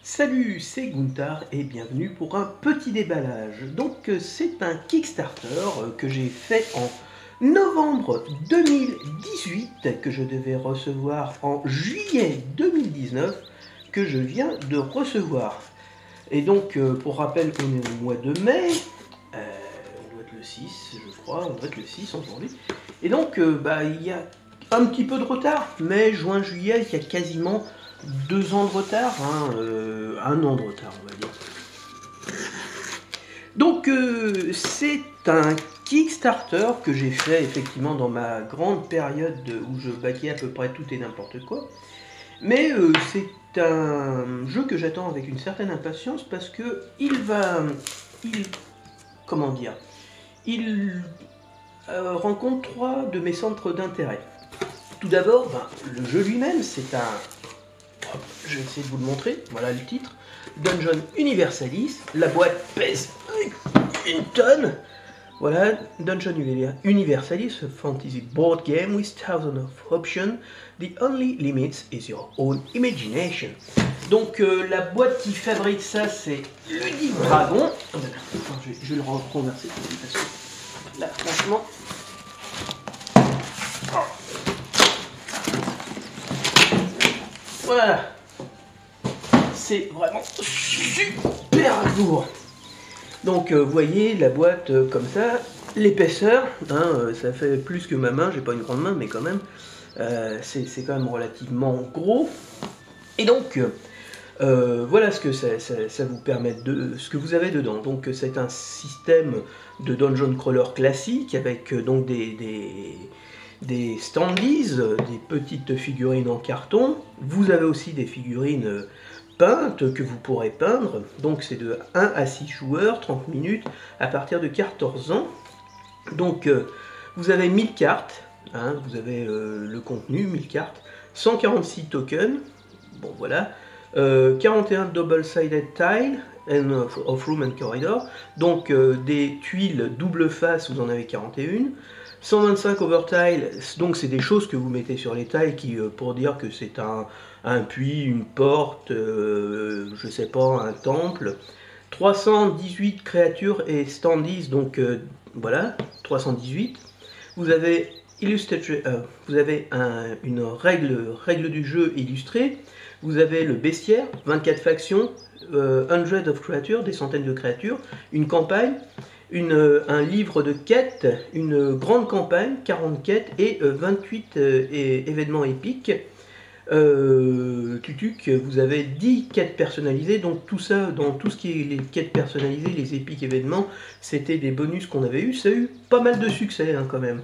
Salut, c'est Gunther et bienvenue pour un petit déballage. Donc c'est un Kickstarter que j'ai fait en novembre 2018, que je devais recevoir en juillet 2019, que je viens de recevoir. Et donc pour rappel, on est au mois de mai, on doit être le 6 je crois, on doit être le 6 aujourd'hui. Et donc il y a un petit peu de retard, mai, juin, juillet, il y a quasiment 2 ans de retard, un an de retard on va dire. Donc c'est un Kickstarter que j'ai fait effectivement dans ma grande période où je baquais à peu près tout et n'importe quoi. Mais c'est un jeu que j'attends avec une certaine impatience parce que comment dire, il rencontre 3 de mes centres d'intérêt. Tout d'abord, le jeu lui-même, c'est un... Je vais essayer de vous le montrer, voilà le titre. Dungeon Universalis, la boîte pèse une tonne. Voilà, Dungeon Universalis, a fantasy board game with thousands of options. The only limit is your own imagination. Donc la boîte qui fabrique ça, c'est Ludic Dragon. Je vais le renverser parce que là, franchement... Voilà, c'est vraiment super lourd. Donc vous voyez la boîte comme ça, l'épaisseur, ça fait plus que ma main, j'ai pas une grande main mais quand même, c'est quand même relativement gros. Et donc voilà ce que ça vous permet de ce que vous avez dedans. Donc c'est un système de dungeon crawler classique avec donc des standees, des petites figurines en carton. Vous avez aussi des figurines peintes que vous pourrez peindre. Donc c'est de 1 à 6 joueurs, 30 minutes, à partir de 14 ans. Donc vous avez 1000 cartes, vous avez le contenu, 1000 cartes, 146 tokens, bon voilà, 41 double-sided tiles of room and corridor, donc des tuiles double face, vous en avez 41, 125 overtiles, donc c'est des choses que vous mettez sur les tiles qui, pour dire que c'est un puits, une porte, je sais pas, un temple. 318 créatures et standees, donc voilà, 318. Vous avez, vous avez une règle du jeu illustrée. Vous avez le bestiaire, 24 factions, 100 of creatures, des centaines de créatures, une campagne, un livre de quêtes, une grande campagne, 40 quêtes et 28 événements épiques. Tutuc, vous avez 10 quêtes personnalisées, donc tout ça, dans tout ce qui est les quêtes personnalisées, les épiques événements, c'était des bonus qu'on avait eu. Ça a eu pas mal de succès quand même.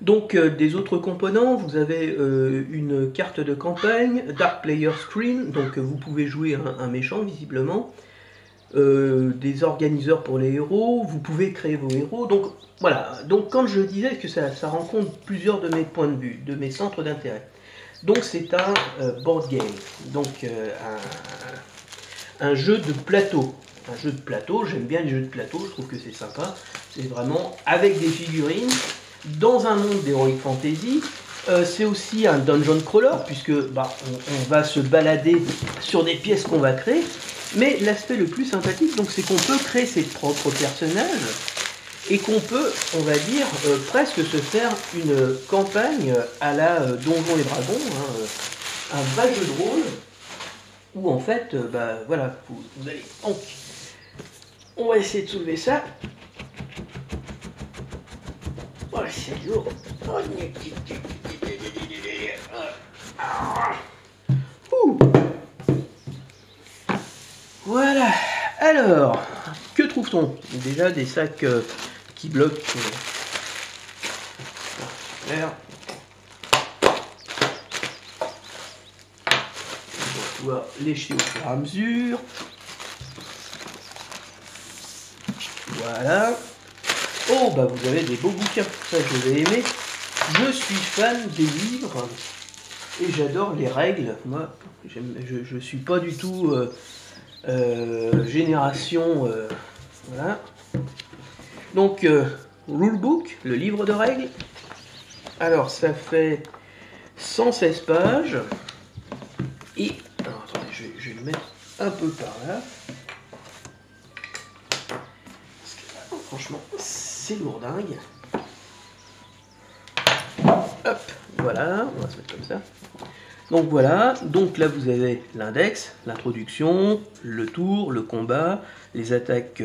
Donc des autres composants, vous avez une carte de campagne, Dark Player Screen, donc vous pouvez jouer un méchant visiblement, des organiseurs pour les héros, vous pouvez créer vos héros, donc voilà. Donc quand je disais que ça rencontre plusieurs de mes points de vue, de mes centres d'intérêt. Donc c'est un board game, donc un jeu de plateau. Un jeu de plateau, j'aime bien les jeux de plateau, je trouve que c'est sympa. C'est vraiment avec des figurines, dans un monde d'Heroic Fantasy. C'est aussi un dungeon crawler, puisque on va se balader sur des pièces qu'on va créer. Mais l'aspect le plus sympathique, donc, c'est qu'on peut créer ses propres personnages et qu'on peut, on va dire, presque se faire une campagne à la Donjons et Dragons, un vrai jeu de rôle, où en fait, voilà, vous allez... Donc, on va essayer de soulever ça. Oh, c'est lourd. Voilà. Alors, que trouve-t-on? Déjà des sacs qui bloquent. Super. On va pouvoir lécher au fur et à mesure. Voilà. Oh, vous avez des beaux bouquins, ça je vais aimer. Je suis fan des livres et j'adore les règles. Moi, je suis pas du tout génération... voilà. Donc, rulebook, le livre de règles. Alors, ça fait 116 pages. Et... Alors, attendez, je vais le mettre un peu par là. Parce que là, franchement, c'est lourdingue. Hop, voilà, on va se mettre comme ça. Donc voilà, donc là vous avez l'index, l'introduction, le tour, le combat, les attaques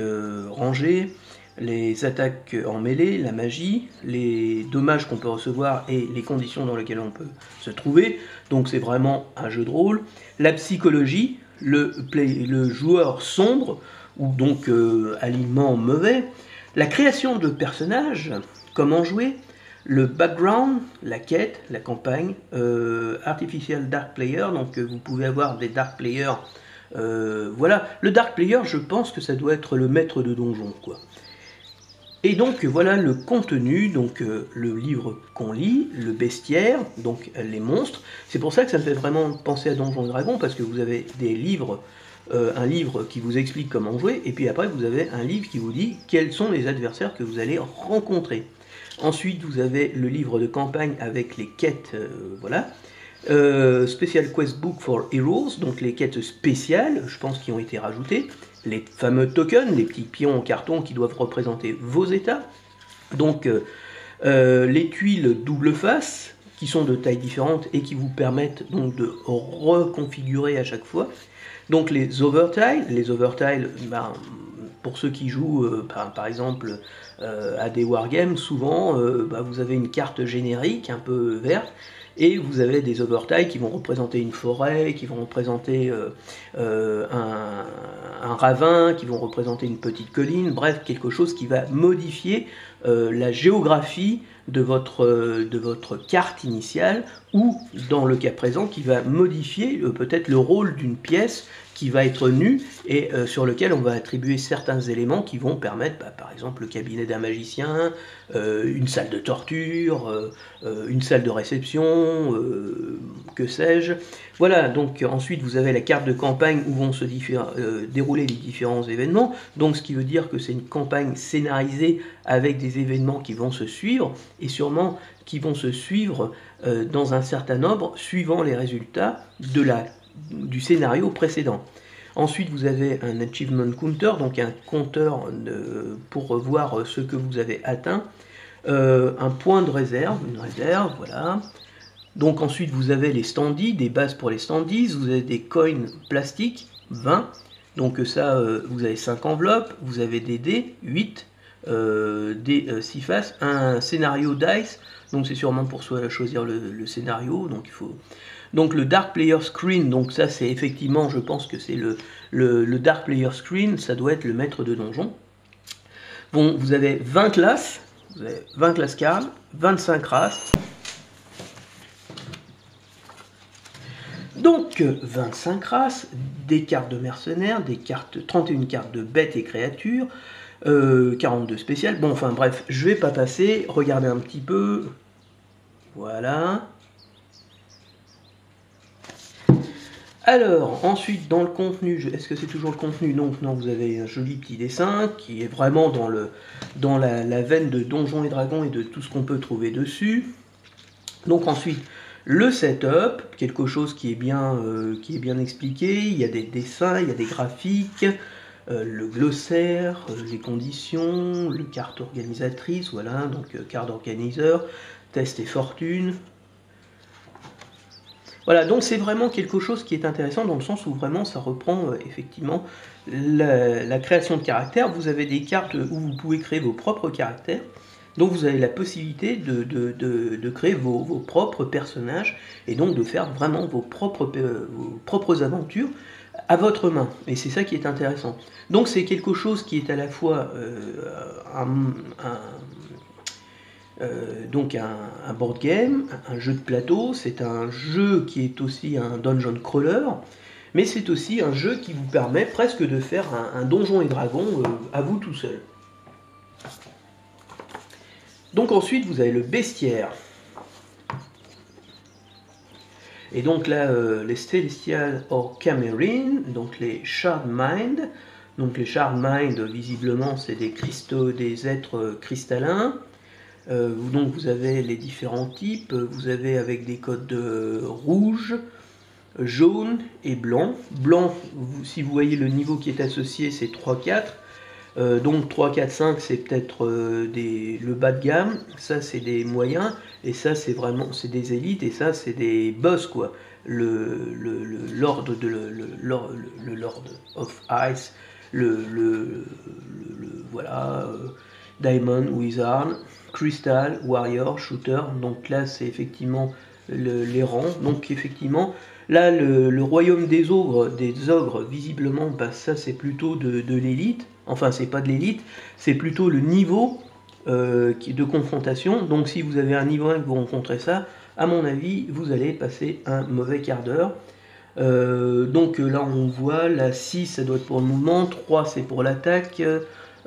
rangées, les attaques en mêlée, la magie, les dommages qu'on peut recevoir et les conditions dans lesquelles on peut se trouver. Donc c'est vraiment un jeu de rôle. La psychologie, le joueur sombre, ou donc alignement mauvais. La création de personnages, comment jouer. Le background, la quête, la campagne, Artificial Dark Player, donc vous pouvez avoir des Dark Players. Voilà, le Dark Player, je pense que ça doit être le maître de donjon, quoi. Et donc voilà le contenu, donc le livre qu'on lit, le bestiaire, donc les monstres. C'est pour ça que ça me fait vraiment penser à Donjons et Dragons, parce que vous avez des livres, un livre qui vous explique comment jouer, et puis après vous avez un livre qui vous dit quels sont les adversaires que vous allez rencontrer. Ensuite, vous avez le livre de campagne avec les quêtes, voilà. Special Quest Book for Heroes, donc les quêtes spéciales, je pense, qui ont été rajoutées. Les fameux tokens, les petits pions en carton qui doivent représenter vos états. Donc, les tuiles double face, qui sont de tailles différentes et qui vous permettent donc de reconfigurer à chaque fois. Donc les overtiles, ben, pour ceux qui jouent par exemple à des wargames, souvent ben, vous avez une carte générique un peu verte, et vous avez des overtiles qui vont représenter une forêt, qui vont représenter un ravin, qui vont représenter une petite colline, bref, quelque chose qui va modifier la géographie de votre carte initiale, ou dans le cas présent, qui va modifier peut-être le rôle d'une pièce qui va être nue et sur lequel on va attribuer certains éléments qui vont permettre, bah, par exemple, le cabinet d'un magicien, une salle de torture, une salle de réception, que sais-je. Voilà, donc ensuite vous avez la carte de campagne où vont se dérouler les différents événements, donc ce qui veut dire que c'est une campagne scénarisée avec des événements qui vont se suivre, et sûrement qui vont se suivre dans un certain ordre, suivant les résultats du scénario précédent. Ensuite, vous avez un achievement counter, donc un compteur pour voir ce que vous avez atteint, un point de réserve, une réserve, voilà. Donc ensuite, vous avez les standees, des bases pour les standees, vous avez des coins plastiques, 20, donc ça, vous avez 5 enveloppes, vous avez des dés, 8, des 6 faces, un scénario dice, donc c'est sûrement pour choisir le scénario, donc il faut... Donc le Dark Player Screen, donc ça c'est effectivement, je pense que c'est le Dark Player Screen, ça doit être le maître de donjon. Bon, vous avez 20 classes, vous avez 20 classes cartes, 25 races. Donc 25 races, des cartes de mercenaires, 31 cartes de bêtes et créatures, 42 spéciales. Bon, enfin bref, je vais pas passer, regardez un petit peu. Voilà. Alors, ensuite, dans le contenu, est-ce que c'est toujours le contenu? Non, vous avez un joli petit dessin qui est vraiment dans la veine de Donjons et Dragons et de tout ce qu'on peut trouver dessus. Donc ensuite, le setup, quelque chose qui est bien expliqué, il y a des dessins, il y a des graphiques, le glossaire, les conditions, le carte organisatrice, voilà, donc carte organiseur, test et fortune. Voilà, donc c'est vraiment quelque chose qui est intéressant dans le sens où vraiment ça reprend effectivement la création de caractères. Vous avez des cartes où vous pouvez créer vos propres caractères, donc vous avez la possibilité de créer vos propres personnages et donc de faire vraiment vos propres aventures à votre main. Et c'est ça qui est intéressant. Donc c'est quelque chose qui est à la fois donc un board game, un jeu de plateau, c'est un jeu qui est aussi un dungeon crawler, mais c'est aussi un jeu qui vous permet presque de faire un donjon et dragon à vous tout seul. Donc ensuite vous avez le bestiaire. Et donc là, les Celestial or Camarine, donc les Shard Mind. Donc les Shard Mind, visiblement, c'est des êtres cristallins. Donc vous avez les différents types, vous avez avec des codes rouges, jaune et blanc. Blanc, si vous voyez le niveau qui est associé, c'est 3-4. Donc 3, 4, 5, c'est peut-être le bas de gamme, ça c'est des moyens, et ça c'est vraiment c'est des élites, et ça c'est des boss quoi. Le Lord of Ice, voilà, Diamond, Wizard, Crystal, Warrior, Shooter. Donc là c'est effectivement les rangs. Donc effectivement là le royaume des ogres, visiblement, bah, ça c'est plutôt de l'élite. Enfin, c'est pas de l'élite, c'est plutôt le niveau de confrontation. Donc, si vous avez un niveau 1 et que vous rencontrez ça, à mon avis, vous allez passer un mauvais quart d'heure. Donc là, on voit la 6, ça doit être pour le mouvement, 3, c'est pour l'attaque,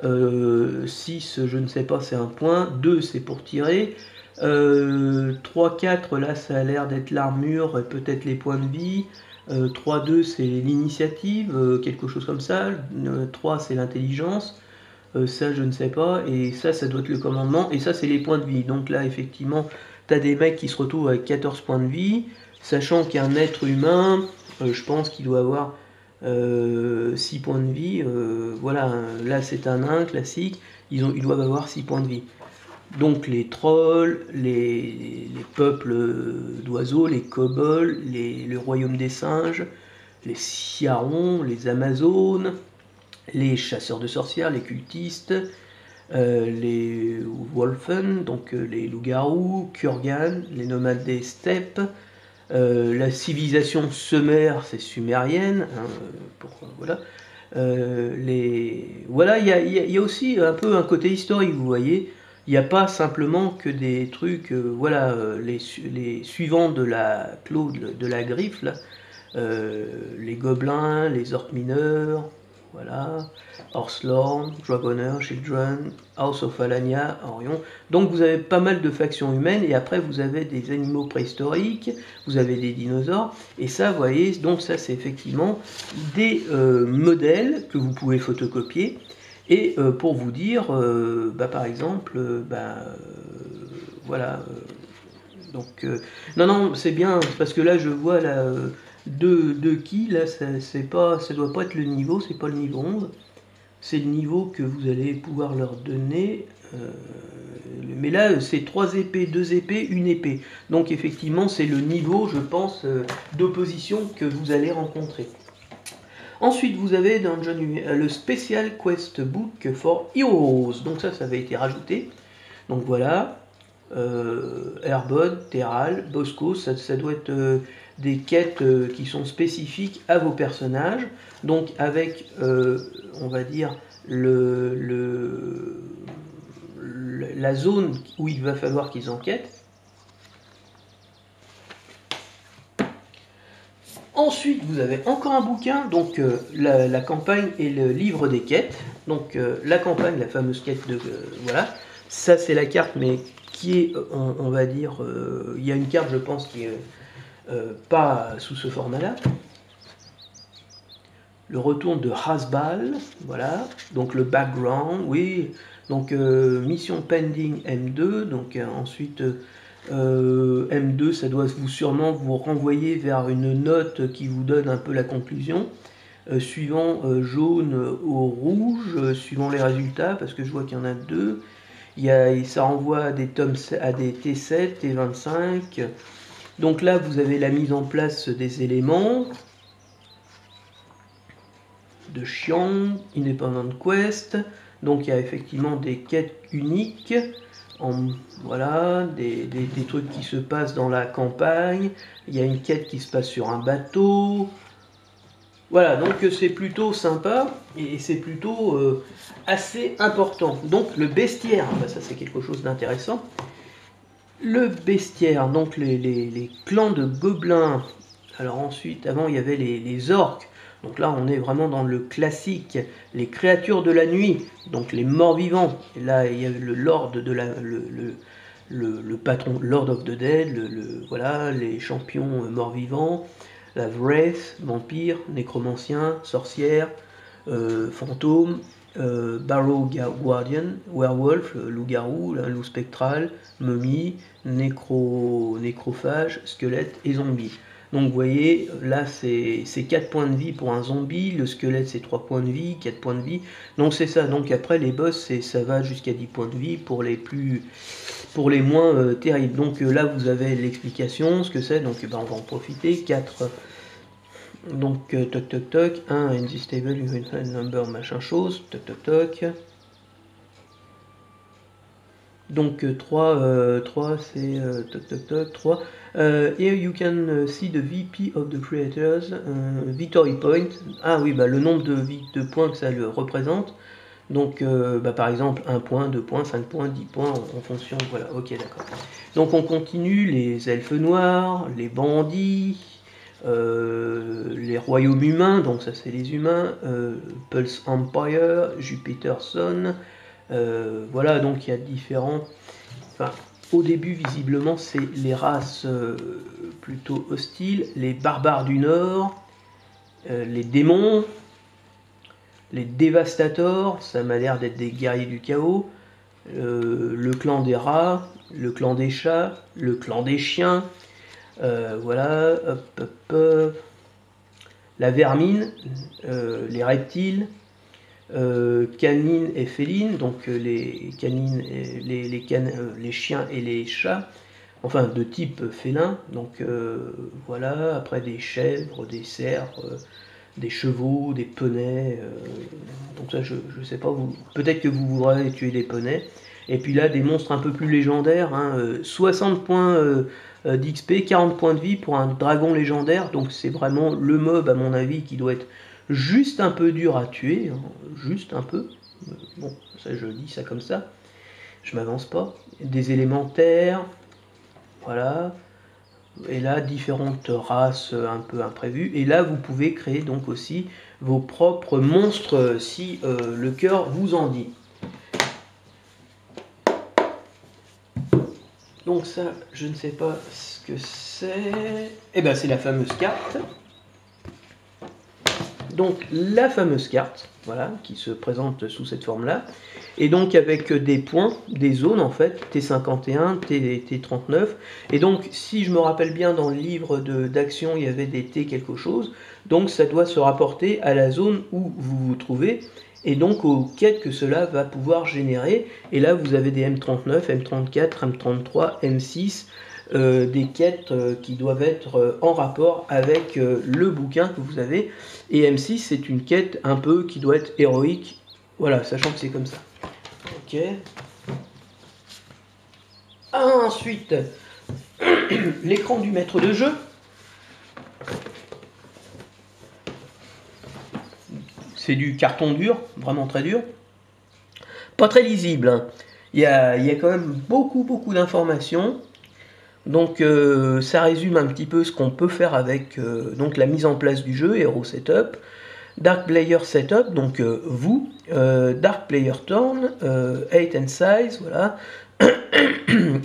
6, je ne sais pas, c'est un point, 2, c'est pour tirer, 3, 4, là, ça a l'air d'être l'armure et peut-être les points de vie. 3-2 c'est l'initiative, quelque chose comme ça. 3 c'est l'intelligence, ça je ne sais pas, et ça doit être le commandement, et ça c'est les points de vie. Donc là effectivement t'as des mecs qui se retrouvent avec 14 points de vie, sachant qu'un être humain, je pense qu'il doit avoir 6 points de vie, voilà, là c'est un nain classique, ils doivent avoir 6 points de vie. Donc les trolls, les peuples d'oiseaux, les kobolds, le royaume des singes, les Ciarons, les Amazones, les chasseurs de sorcières, les cultistes, les Wolfen, donc les loups-garous, Kurgan, les nomades des steppes, la civilisation sumer, c'est sumérienne, hein, voilà. Voilà, il y a aussi un peu un côté historique, vous voyez. Il n'y a pas simplement que des trucs, voilà, les suivants de la Claude de la griffe, là, les gobelins, les orques mineurs, voilà, Horselorn, Dragoneur, Children, House of Alania, Orion. Donc vous avez pas mal de factions humaines, et après vous avez des animaux préhistoriques, vous avez des dinosaures, et ça, vous voyez, donc ça c'est effectivement des modèles que vous pouvez photocopier. Et pour vous dire, bah, par exemple, voilà, donc non, c'est bien, parce que là je vois là, de qui, là, ça doit pas être le niveau, c'est pas le niveau 11, c'est le niveau que vous allez pouvoir leur donner, mais là c'est 3 épées, 2 épées, 1 épée, donc effectivement c'est le niveau, je pense, d'opposition que vous allez rencontrer. Ensuite, vous avez dans le Special Quest Book for Heroes. Donc ça avait été rajouté. Donc voilà. Airbud, Terral, Bosco, ça doit être des quêtes qui sont spécifiques à vos personnages. Donc avec, on va dire, la zone où il va falloir qu'ils enquêtent. Ensuite, vous avez encore un bouquin, donc la campagne et le livre des quêtes. Donc la campagne, la fameuse quête de... voilà, ça c'est la carte, mais qui est, on va dire, il y a une carte, je pense, qui est pas sous ce format-là. Le retour de Hasbal, voilà, donc le background, oui, donc mission pending M2, donc ensuite... M2, ça doit sûrement vous renvoyer vers une note qui vous donne un peu la conclusion, suivant jaune au rouge, suivant les résultats, parce que je vois qu'il y en a deux. Ça renvoie à des T7, T25. Donc là, vous avez la mise en place des éléments de Xiang, Independent Quest. Donc il y a effectivement des quêtes uniques. Voilà, des trucs qui se passent dans la campagne. Il y a une quête qui se passe sur un bateau. Voilà, donc c'est plutôt sympa et c'est plutôt assez important. Donc le bestiaire, bah, ça c'est quelque chose d'intéressant. Le bestiaire, donc les clans de gobelins. Alors ensuite, avant il y avait les orques. Donc là, on est vraiment dans le classique, les créatures de la nuit, donc les morts-vivants. Et là, il y a le Lord de le patron, Lord of the Dead, voilà, les champions morts-vivants, la Wraith, vampire, nécromancien, sorcière, fantôme, Barrow Guardian, werewolf, loup-garou, loup spectral, momie, nécrophage, squelette et zombie. Donc vous voyez, là c'est 4 points de vie pour un zombie, le squelette c'est 3 points de vie, 4 points de vie. Donc c'est ça, donc après les boss ça va jusqu'à 10 points de vie pour les moins terribles. Donc là vous avez l'explication, ce que c'est, donc on va en profiter. 4, donc toc toc toc, 1 and this table you can find number machin chose, toc toc toc. Donc 3 c'est toc toc toc 3. Here you can see the VP of the creators, victory point. Ah oui, bah, le nombre de points que ça le représente. Donc par exemple 1 point, 2 points, 5 points, 10 points en fonction. Voilà, ok, d'accord. Donc on continue, les elfes noirs, les bandits, les royaumes humains, donc ça c'est les humains, Pulse Empire, Jupiterson. Voilà, donc il y a différents. Enfin, au début, visiblement, c'est les races plutôt hostiles, les barbares du Nord, les démons, les dévastators, ça m'a l'air d'être des guerriers du chaos, le clan des rats, le clan des chats, le clan des chiens, voilà, hop, hop, hop. La vermine, les reptiles. Canines et félines, donc les canines, les chiens et les chats, enfin de type félin, donc voilà, après des chèvres, des cerfs, des chevaux, des poneys, donc ça je sais pas, peut-être que vous voudrez tuer des poneys, et puis là des monstres un peu plus légendaires, 60 points d'XP, 40 points de vie pour un dragon légendaire, donc c'est vraiment le mob à mon avis qui doit être juste un peu dur à tuer, juste un peu, bon, ça je dis ça comme ça, je m'avance pas, des élémentaires, voilà, et là différentes races un peu imprévues, et là vous pouvez créer donc aussi vos propres monstres si le cœur vous en dit. Donc ça, je ne sais pas ce que c'est, et ben c'est la fameuse carte. Donc la fameuse carte, voilà, qui se présente sous cette forme-là, et donc avec des points, des zones en fait, T51, T39, et donc si je me rappelle bien dans le livre d'action il y avait des T quelque chose, donc ça doit se rapporter à la zone où vous vous trouvez, et donc aux quêtes que cela va pouvoir générer, et là vous avez des M39, M34, M33, M6, des quêtes qui doivent être en rapport avec le bouquin que vous avez, et M6 c'est une quête un peu qui doit être héroïque, voilà, sachant que c'est comme ça. Ok. Ensuite, l'écran du maître de jeu. C'est du carton dur, vraiment très dur. Pas très lisible, hein. Il y a quand même beaucoup d'informations. Donc ça résume un petit peu ce qu'on peut faire avec donc la mise en place du jeu, Hero Setup, Dark Player Setup, donc vous, Dark Player Turn, 8 and Size, voilà,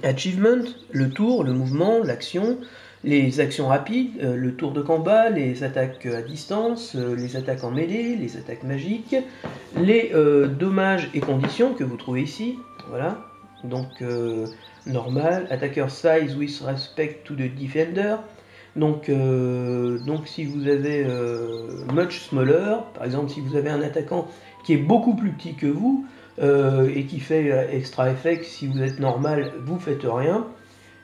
Achievement, le tour, le mouvement, l'action, les actions rapides, le tour de combat, les attaques à distance, les attaques en mêlée, les attaques magiques, les dommages et conditions que vous trouvez ici, voilà, donc normal, attacker size with respect to the defender, donc si vous avez much smaller, par exemple si vous avez un attaquant qui est beaucoup plus petit que vous, et qui fait extra effect, si vous êtes normal, vous faites rien.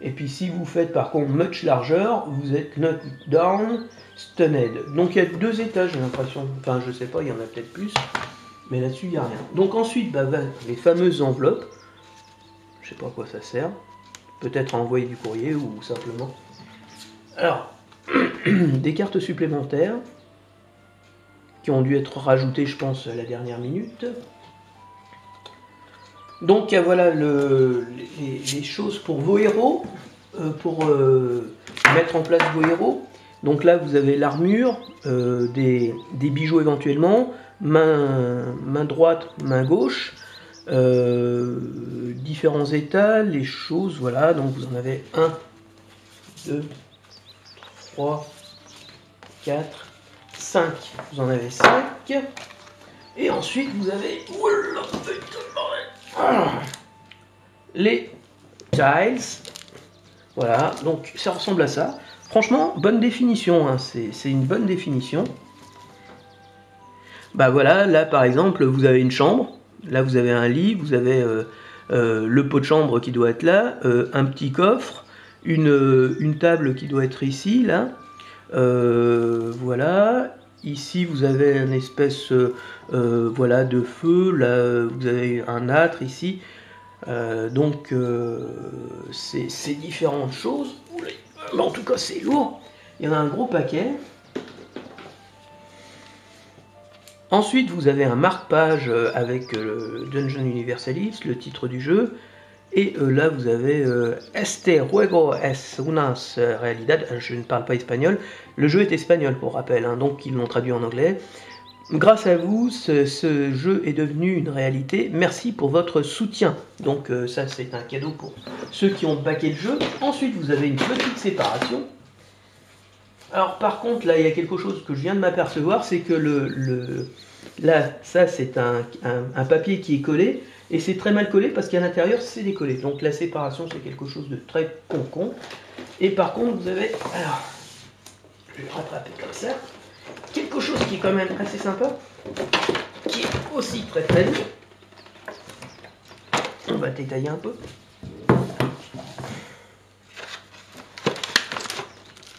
Et puis si vous faites par contre much largeur, vous êtes knocked down, stunned. Donc il y a 2 étages, j'ai l'impression. Enfin je sais pas, il y en a peut-être plus. Mais là-dessus il n'y a rien. Donc ensuite, les fameuses enveloppes. Je sais pas à quoi ça sert. Peut-être à envoyer du courrier ou simplement. Alors, des cartes supplémentaires qui ont dû être rajoutées, je pense, à la dernière minute. Donc voilà les choses pour vos héros, pour mettre en place vos héros. Donc là vous avez l'armure, des bijoux éventuellement, main droite, main gauche, différents états, les choses, voilà, donc vous en avez 1, 2, 3, 4, 5, vous en avez 5, et ensuite vous avez... les tiles, voilà, donc ça ressemble à ça. Franchement, bonne définition, hein. C'est une bonne définition. Bah voilà, là par exemple, vous avez une chambre, là vous avez un lit, vous avez le pot de chambre qui doit être là, un petit coffre, une table qui doit être ici, là. Voilà, ici vous avez une espèce voilà, de feu, là vous avez un âtre ici. Donc c'est différentes choses. Mais en tout cas c'est lourd. Il y en a un gros paquet. Ensuite vous avez un marque-page avec le Dungeon Universalis, le titre du jeu. Et là vous avez Este juego es unas realidad. Je ne parle pas espagnol. Le jeu est espagnol pour rappel, hein, donc ils l'ont traduit en anglais. Grâce à vous, ce jeu est devenu une réalité. Merci pour votre soutien. Donc ça, c'est un cadeau pour ceux qui ont backé le jeu. Ensuite, vous avez une petite séparation. Alors par contre, là, il y a quelque chose que je viens de m'apercevoir, c'est que là, ça, c'est un papier qui est collé. Et c'est très mal collé parce qu'à l'intérieur, c'est décollé. Donc la séparation, c'est quelque chose de très con. Et par contre, vous avez... Alors, je vais le rattraper comme ça. Quelque chose qui est quand même assez sympa, qui est aussi très faible. On va détailler un peu.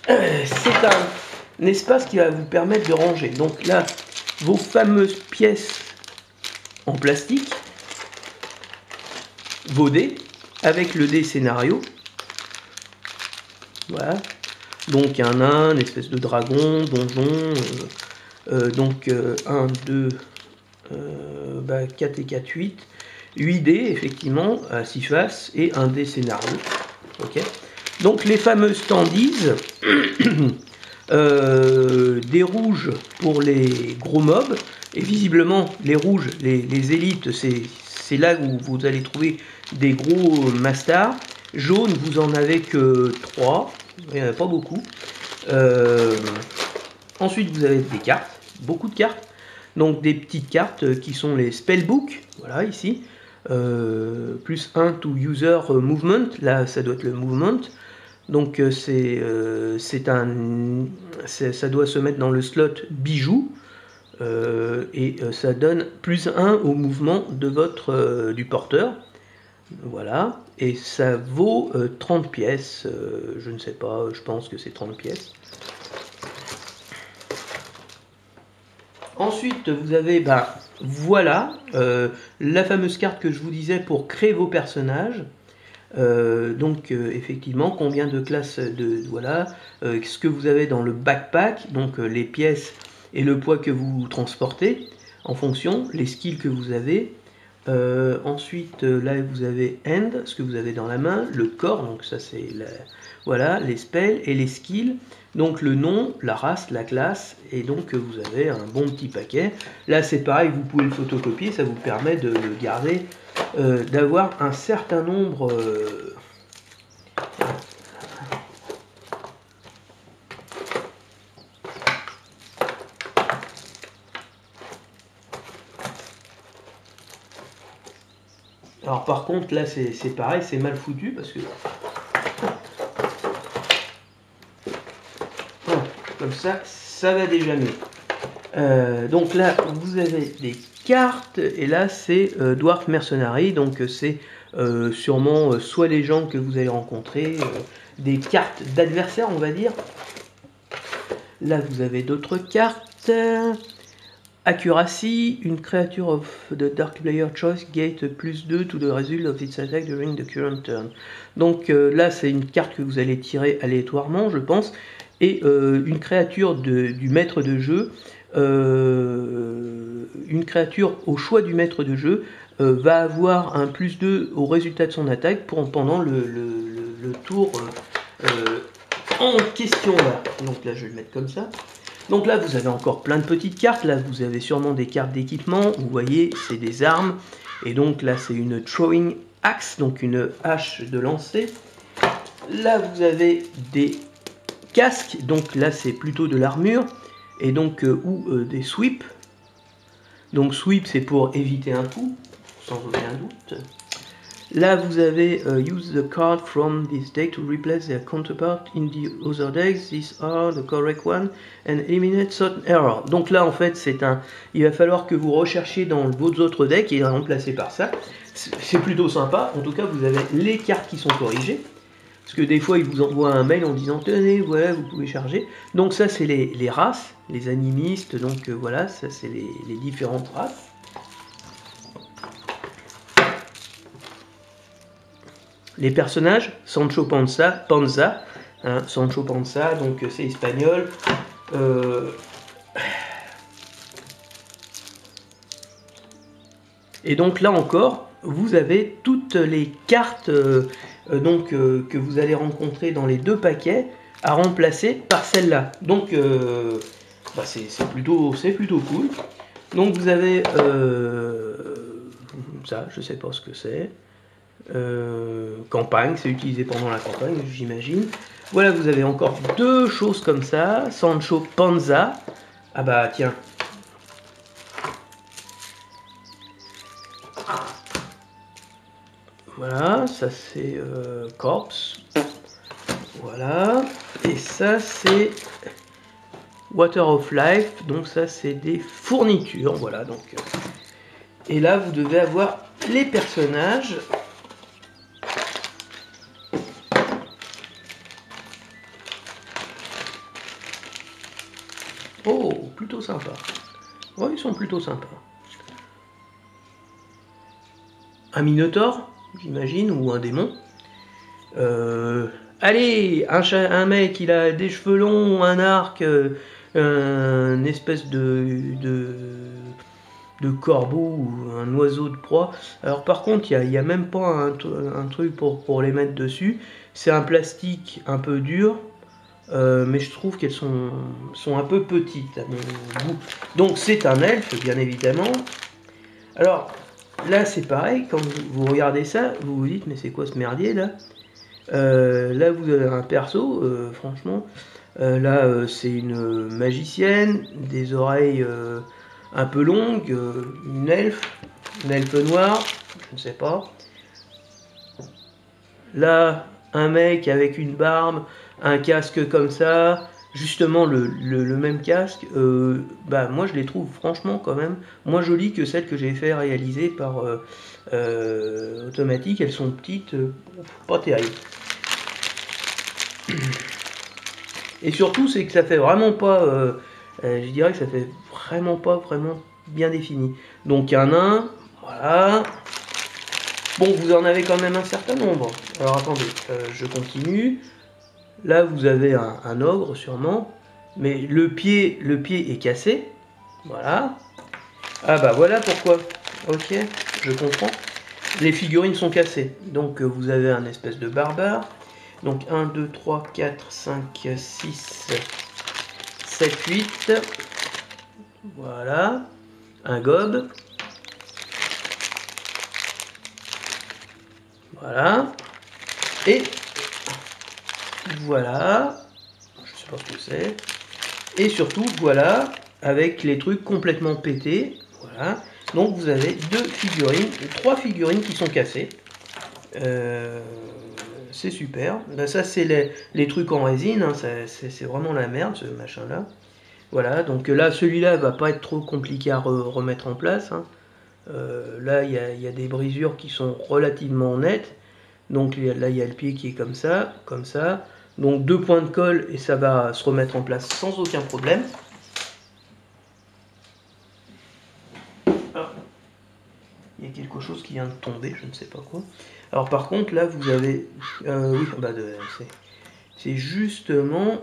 C'est un espace qui va vous permettre de ranger. Donc là, vos fameuses pièces en plastique, vos dés, avec le dé scénario. Voilà. Donc un nain, une espèce de dragon, donjon, donc 1, 2, 4 et 4, 8. 8 dés, effectivement, à 6 faces, et un dé scénario. Okay. Donc les fameuses standees, des rouges pour les gros mobs, et visiblement les rouges, les élites, c'est là où vous allez trouver des gros masters. Jaune, vous en avez que 3. Il n'y en a pas beaucoup. Ensuite, vous avez des cartes, beaucoup de cartes. Donc des petites cartes qui sont les spellbooks, voilà ici. Plus 1 to user movement, là ça doit être le movement. Donc ça doit se mettre dans le slot bijou. Et ça donne plus 1 au mouvement de du porteur. Voilà, et ça vaut 30 pièces, je ne sais pas, je pense que c'est 30 pièces. Ensuite, vous avez, voilà, la fameuse carte que je vous disais pour créer vos personnages. Donc, effectivement, combien de classes voilà, ce que vous avez dans le backpack, donc les pièces et le poids que vous transportez en fonction, les skills que vous avez. Ensuite, là vous avez end, ce que vous avez dans la main, le corps, donc ça c'est voilà, les spells et les skills, donc le nom, la race, la classe, et donc vous avez un bon petit paquet. Là c'est pareil, vous pouvez le photocopier, ça vous permet de le garder, d'avoir un certain nombre. Alors par contre là c'est pareil, c'est mal foutu parce que voilà, comme ça va déjà mieux. Donc là vous avez des cartes et là c'est Dwarf Mercenary, donc c'est sûrement soit les gens que vous allez rencontrer, des cartes d'adversaires on va dire. Là vous avez d'autres cartes. Accuracy, une créature of the Dark Player Choice gate plus 2 to the result of its attack during the current turn. Donc là c'est une carte que vous allez tirer aléatoirement je pense, et une créature du maître de jeu, une créature au choix du maître de jeu va avoir un plus 2 au résultat de son attaque pendant le tour en question là. Donc là je vais le mettre comme ça. Donc là, vous avez encore plein de petites cartes. Là, vous avez sûrement des cartes d'équipement. Vous voyez, c'est des armes. Et donc là, c'est une throwing axe, donc une hache de lancer. Là, vous avez des casques. Donc là, c'est plutôt de l'armure. Et donc, des sweeps. Donc sweep, c'est pour éviter un coup, sans aucun doute. Là, vous avez use the card from this deck to replace their counterpart in the other decks. These are the correct one and eliminate certain errors. Donc là, en fait, il va falloir que vous recherchiez dans vos autres decks et remplacer par ça. C'est plutôt sympa. En tout cas, vous avez les cartes qui sont corrigées. Parce que des fois, ils vous envoient un mail en disant tenez, voilà, vous pouvez charger. Donc ça, c'est les races, les animistes. Donc voilà, ça, c'est les différentes races. Les personnages, Sancho Panza, hein, Sancho Panza, donc c'est espagnol. Et donc là encore, vous avez toutes les cartes que vous allez rencontrer dans les deux paquets à remplacer par celle-là. Donc c'est plutôt cool. Donc vous avez ça, je sais pas ce que c'est. Campagne, c'est utilisé pendant la campagne, j'imagine. Voilà, vous avez encore deux choses comme ça. Sancho Panza. Ah bah tiens. Voilà, ça c'est Corpse. Voilà. Et ça c'est Water of Life. Donc ça c'est des fournitures. Voilà, donc. Et là vous devez avoir les personnages. Oh, plutôt sympa. Ouais, ils sont plutôt sympas. Un Minotaure, j'imagine, ou un démon. Allez, un mec, il a des cheveux longs, un arc, une espèce de corbeau ou un oiseau de proie. Alors par contre, il n'y a même pas un truc pour les mettre dessus. C'est un plastique un peu dur. Mais je trouve qu'elles sont un peu petites à mon goût. Donc c'est un elfe, bien évidemment. Alors là c'est pareil, quand vous regardez ça, vous vous dites mais c'est quoi ce merdier là? Là vous avez un perso, franchement. Là c'est une magicienne, des oreilles un peu longues, une elfe noire, je ne sais pas. Là un mec avec une barbe, un casque comme ça, justement le même casque, moi je les trouve franchement quand même moins jolies que celles que j'ai fait réaliser par Automatique. Elles sont petites, pas terribles. Et surtout c'est que ça fait vraiment pas, je dirais que ça fait vraiment pas bien défini. Donc un nain, voilà. Bon, vous en avez quand même un certain nombre. Alors attendez, je continue. Là, vous avez un ogre, sûrement. Mais le pied est cassé. Voilà. Ah bah voilà pourquoi. Ok, je comprends. Les figurines sont cassées. Donc vous avez un espèce de barbare. Donc 1, 2, 3, 4, 5, 6, 7, 8. Voilà. Un gobe. Voilà. Et voilà. Je sais pas ce que c'est. Et surtout, voilà, avec les trucs complètement pétés. Voilà. Donc vous avez trois figurines qui sont cassées. C'est super. Là, ça, c'est les trucs en résine. Hein. C'est vraiment la merde, ce machin-là. Voilà. Donc là, celui-là va pas être trop compliqué à remettre en place. Hein. Là, il y a des brisures qui sont relativement nettes. Donc là, il y a le pied qui est comme ça, comme ça. Donc 2 points de colle et ça va se remettre en place sans aucun problème. Ah. Il y a quelque chose qui vient de tomber, je ne sais pas quoi. Alors par contre, là, vous avez... oui, bah, c'est justement...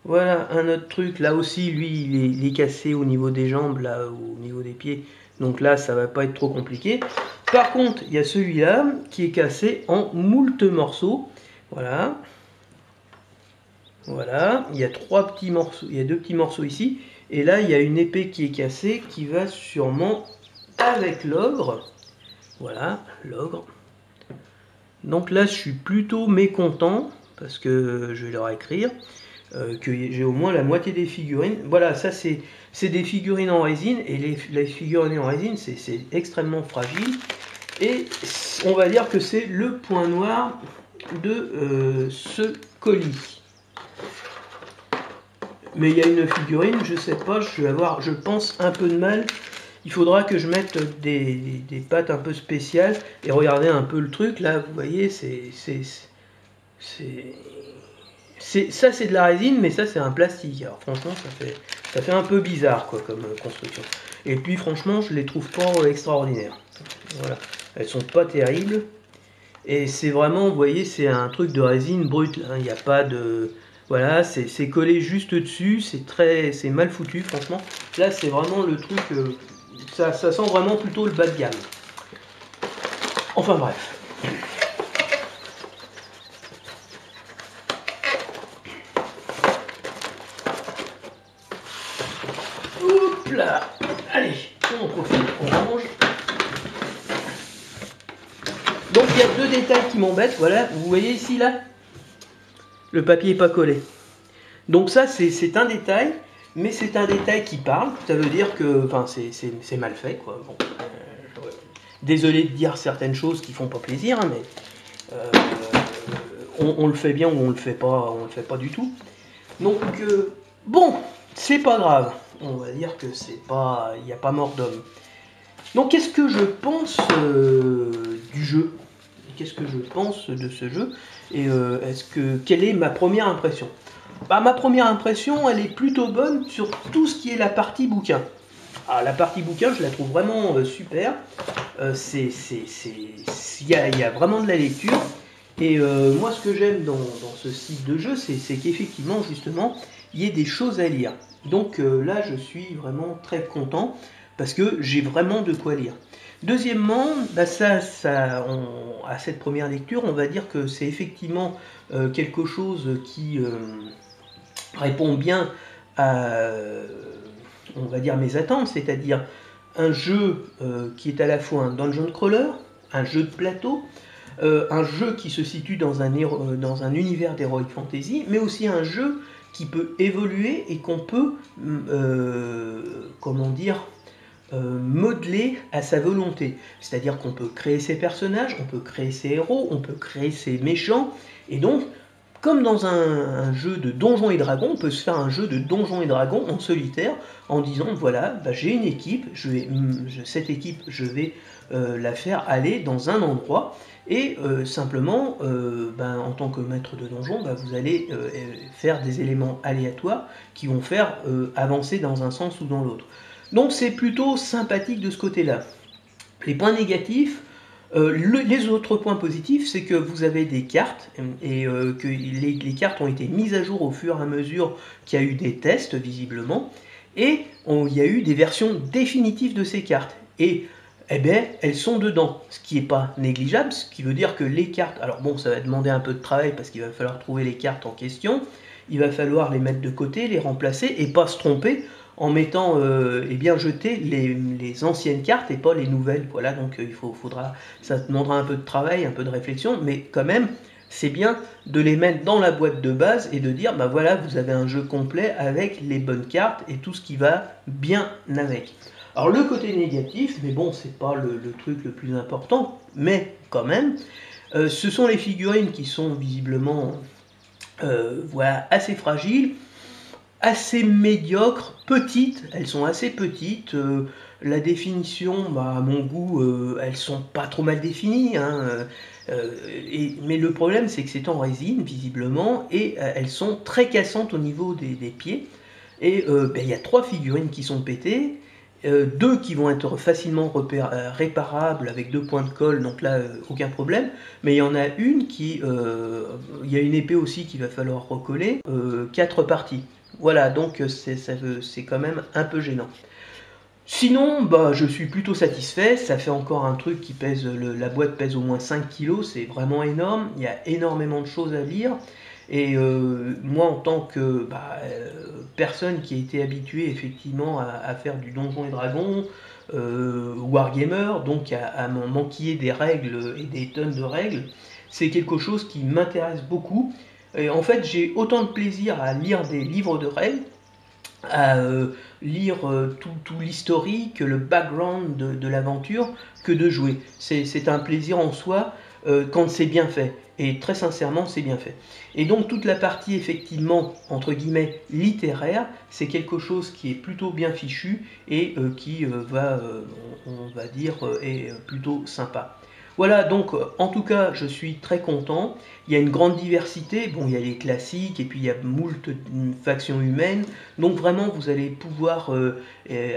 Voilà, un autre truc, là aussi, lui, il est cassé au niveau des jambes, là, au niveau des pieds. Donc là, ça va pas être trop compliqué. Par contre, il y a celui-là qui est cassé en moult morceaux. Voilà. Voilà, il y a 3 petits morceaux, il y a 2 petits morceaux ici. Et là, il y a une épée qui est cassée, qui va sûrement avec l'ogre. Voilà, l'ogre. Donc là, je suis plutôt mécontent, parce que je vais leur écrire. que j'ai au moins la moitié des figurines. Voilà, ça c'est des figurines en résine, et les figurines en résine c'est extrêmement fragile, et on va dire que c'est le point noir de ce colis. Mais il y a une figurine, je sais pas, je vais avoir, je pense, un peu de mal. Il faudra que je mette des pattes un peu spéciales, et regardez un peu le truc là, vous voyez, ça c'est de la résine, mais ça c'est un plastique. Alors franchement ça fait un peu bizarre quoi comme construction. Et puis franchement je les trouve pas extraordinaires. Voilà, elles sont pas terribles. Et c'est vraiment, vous voyez, c'est un truc de résine brute. Il n'y a pas de, voilà, c'est collé juste dessus. C'est mal foutu franchement. Là c'est vraiment le truc, ça sent vraiment plutôt le bas de gamme. Enfin bref. Hop là. Allez, on profite, on range. Donc il y a deux détails qui m'embêtent, voilà, vous voyez ici là, le papier n'est pas collé. Donc ça c'est un détail, mais c'est un détail qui parle, ça veut dire que c'est mal fait quoi. Bon, désolé de dire certaines choses qui font pas plaisir, hein, mais on le fait bien ou on le fait pas du tout. Donc bon, c'est pas grave, on va dire que il n'y a pas mort d'homme. Donc qu'est-ce que je pense du jeu? Qu'est-ce que je pense de ce jeu? Et quelle est ma première impression? Bah, ma première impression, elle est plutôt bonne sur tout ce qui est la partie bouquin. Ah, la partie bouquin, je la trouve vraiment super. Il y a vraiment de la lecture. Et moi, ce que j'aime dans ce style de jeu, c'est qu'effectivement, justement, il y ait des choses à lire. Donc là, je suis vraiment très content parce que j'ai vraiment de quoi lire. Deuxièmement, bah à cette première lecture, on va dire que c'est effectivement quelque chose qui répond bien à, on va dire, mes attentes, c'est-à-dire un jeu qui est à la fois un dungeon crawler, un jeu de plateau, un jeu qui se situe dans un univers d'heroic fantasy, mais aussi un jeu qui peut évoluer et qu'on peut, comment dire, modeler à sa volonté. C'est-à-dire qu'on peut créer ses personnages, on peut créer ses héros, on peut créer ses méchants, et donc, comme dans un jeu de Donjons et Dragons, on peut se faire un jeu de Donjons et Dragons en solitaire, en disant, voilà, bah, j'ai une équipe, cette équipe, je vais la faire aller dans un endroit, et simplement, en tant que maître de donjon, vous allez faire des éléments aléatoires qui vont faire avancer dans un sens ou dans l'autre. Donc c'est plutôt sympathique de ce côté-là. Les points négatifs, les autres points positifs, c'est que vous avez des cartes, et que les cartes ont été mises à jour au fur et à mesure qu'il y a eu des tests, visiblement, et il y a eu des versions définitives de ces cartes. Et eh bien, elles sont dedans, ce qui n'est pas négligeable, ce qui veut dire que les cartes, alors bon, ça va demander un peu de travail parce qu'il va falloir trouver les cartes en question, il va falloir les mettre de côté, les remplacer et pas se tromper en mettant, jeter les anciennes cartes et pas les nouvelles. Voilà, donc ça demandera un peu de travail, un peu de réflexion, mais quand même, c'est bien de les mettre dans la boîte de base et de dire, bah voilà, vous avez un jeu complet avec les bonnes cartes et tout ce qui va bien avec. Alors le côté négatif, mais bon, c'est pas le truc le plus important, mais quand même, ce sont les figurines qui sont visiblement assez fragiles, assez médiocres, petites, elles sont assez petites, la définition, à mon goût, elles sont pas trop mal définies, hein, mais le problème c'est que c'est en résine visiblement, et elles sont très cassantes au niveau des pieds, et il y a 3 figurines qui sont pétées, 2 qui vont être facilement réparables avec 2 points de colle, donc là aucun problème, mais il y en a une qui, il y a une épée aussi qu'il va falloir recoller, 4 parties. Voilà, donc c'est quand même un peu gênant. Sinon, je suis plutôt satisfait, ça fait encore un truc qui pèse, la boîte pèse au moins 5 kg, c'est vraiment énorme, il y a énormément de choses à lire, et moi en tant que personne qui a été habituée effectivement à faire du Donjons et Dragons, wargamer, donc à m'enquiller des règles et des tonnes de règles, c'est quelque chose qui m'intéresse beaucoup. Et en fait, j'ai autant de plaisir à lire des livres de règles, à lire tout l'historique, le background de l'aventure, que de jouer. C'est un plaisir en soi quand c'est bien fait. Et très sincèrement, c'est bien fait. Et donc toute la partie effectivement, entre guillemets, littéraire, c'est quelque chose qui est plutôt bien fichu et qui on va dire, est plutôt sympa. Voilà, donc en tout cas, je suis très content. Il y a une grande diversité. Bon, il y a les classiques et puis il y a moult factions humaines. Donc vraiment, vous allez pouvoir,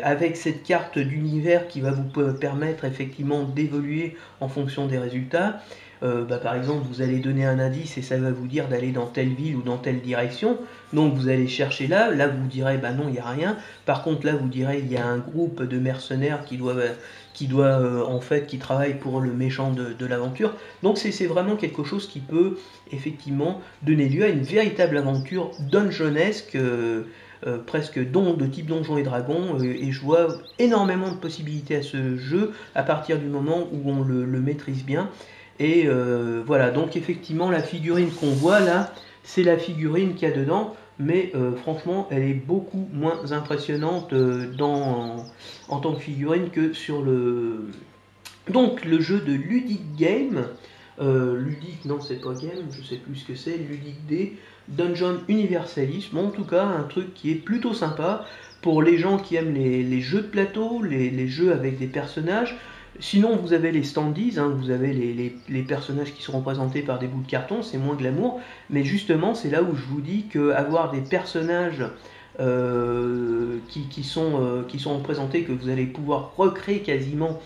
avec cette carte d'univers qui va vous permettre effectivement d'évoluer en fonction des résultats. Par exemple, vous allez donner un indice et ça va vous dire d'aller dans telle ville ou dans telle direction. Donc vous allez chercher là. Là, vous direz, bah non, il n'y a rien. Par contre, là, vous direz, il y a un groupe de mercenaires qui travaille pour le méchant de l'aventure. Donc c'est vraiment quelque chose qui peut effectivement donner lieu à une véritable aventure dungeonesque, presque de type Donjons et Dragons, et je vois énormément de possibilités à ce jeu à partir du moment où on le maîtrise bien. Et voilà, donc effectivement la figurine qu'on voit là, c'est la figurine qu'il y a dedans, mais franchement elle est beaucoup moins impressionnante en tant que figurine que sur le... Donc le jeu de Ludic Game, Ludic, non c'est pas Game, je sais plus ce que c'est, Ludic D, Dungeon Universalis, bon en tout cas un truc qui est plutôt sympa pour les gens qui aiment les jeux de plateau, les jeux avec des personnages. Sinon vous avez les standees, hein, vous avez les personnages qui sont représentés par des bouts de carton, c'est moins glamour, mais justement c'est là où je vous dis qu'avoir des personnages qui sont représentés, que vous allez pouvoir recréer quasiment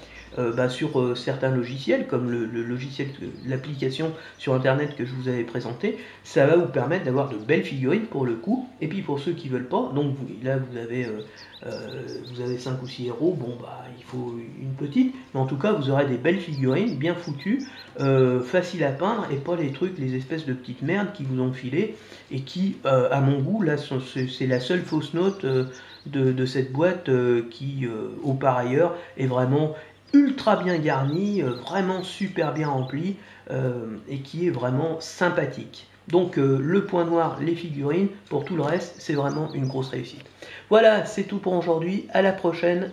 sur certains logiciels, comme le logiciel, l'application sur internet que je vous avais présenté, ça va vous permettre d'avoir de belles figurines pour le coup. Et puis pour ceux qui veulent pas, donc là vous avez 5 ou 6 héros, bon bah il faut une petite, mais en tout cas vous aurez des belles figurines bien foutues, faciles à peindre, et pas les trucs, les espèces de petites merdes qui vous ont filé et qui à mon goût là c'est la seule fausse note de cette boîte qui au par ailleurs est vraiment ultra bien garni, vraiment super bien rempli, et qui est vraiment sympathique. Donc le point noir, les figurines, pour tout le reste, c'est vraiment une grosse réussite. Voilà, c'est tout pour aujourd'hui, à la prochaine.